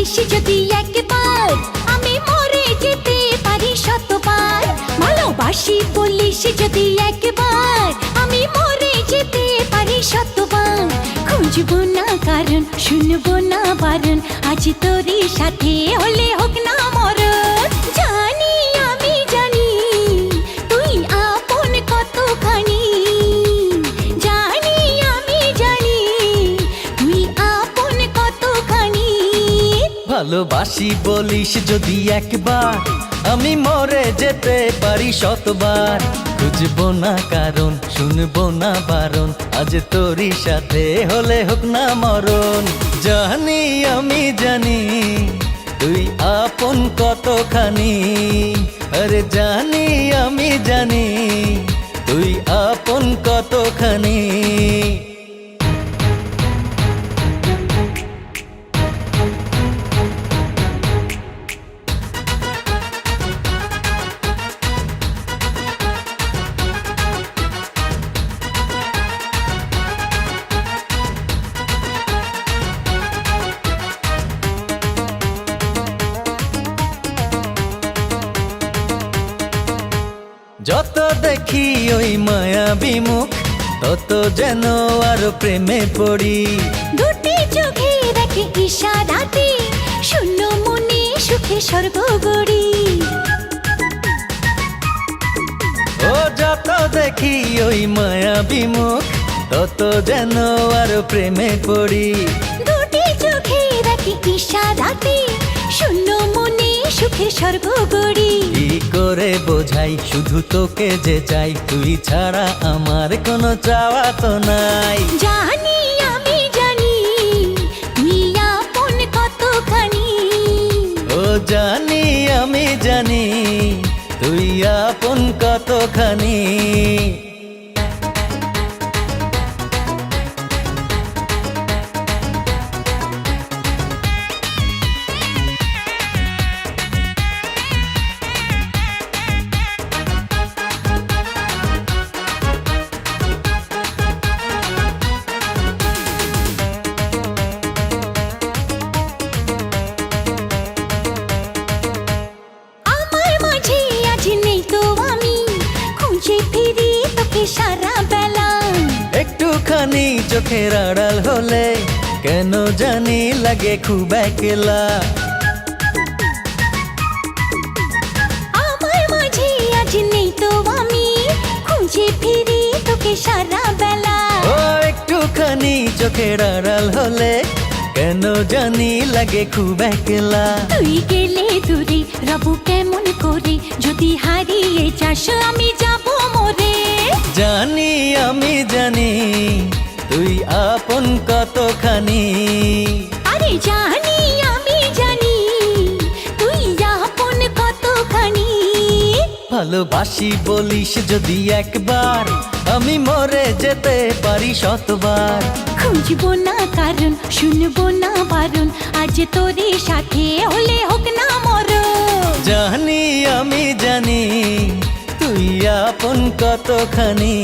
বলিস যদি একবার, আমি মরে যেতে পারি শতবার। ভালোবাসি বলিস যদি একবার, আমি মরে যেতে পারি শতবার। খুঁজবো না কারণ, শুনবো না বারণ, আজ তোরই সাথে হলে হোক না মরণ। জানি আমি জানি তুই আপন কতখানি, জানি আমি জানি তুই আপন কতখানি। ভালোবাসি বলিস যদি একবার, আমি মরে যেতে পারি শতবার। খুঁজবো না কারণ, শুনবো না বারণ, আজ তোরই সাথে হলে হোক না মরণ। জানি আমি জানি তুই আপন কতখানি, আরে জানি আমি জানি তুই আপন কতখানি। যত দেখি ওই মায়াবী মুখ, তত যেন আরো প্রেমে পড়ি। দুটি চোখে রাখে ইশারাতে, শূন্য মনে সুখে স্বর্গ গড়ি। ও যত দেখি ওই মায়াবী মুখ, তত যেন আরো প্রেমে পড়ি। দুটি চোখে রাখে ইশারাতে, শূন্য মনে সুখে স্বর্গ গড়ি। কি করে বোঝাই শুধু তোকে যে চাই, তুই ছাড়া আমার কোনো চাওয়া তো নাই। জানি আমি জানি তুই আপন কতখানি, ও জানি আমি জানি তুই আপন কতখানি। সারা বেলা একটুখানি চোখের আড়াল হলে কেন জানি লাগে খুব একলা। আমার মাঝে আজ নেই তো আমি, খুঁজে ফিরি তোকে সারা বেলা। ও একটুখানি চোখের আড়াল হলে কেন জানি লাগে খুব একলা। তুই গেলে দূরে রব কেমন করে, যদি হারিয়ে যাস আমি যাব মরে। জানি আমি জানি তুই আপন কতখানি, আরে জানি আমি জানি তুই আপন কতখানি। ভালোবাসি বলিস যদি একবার, আমি মরে যেতে পারি শতবার। খুঁজবো না কারণ, শুনবো না বারণ, আজ তোরই সাথে হলে হোক না মরণ। জানি আমি জানি তুই আপন কতখানি।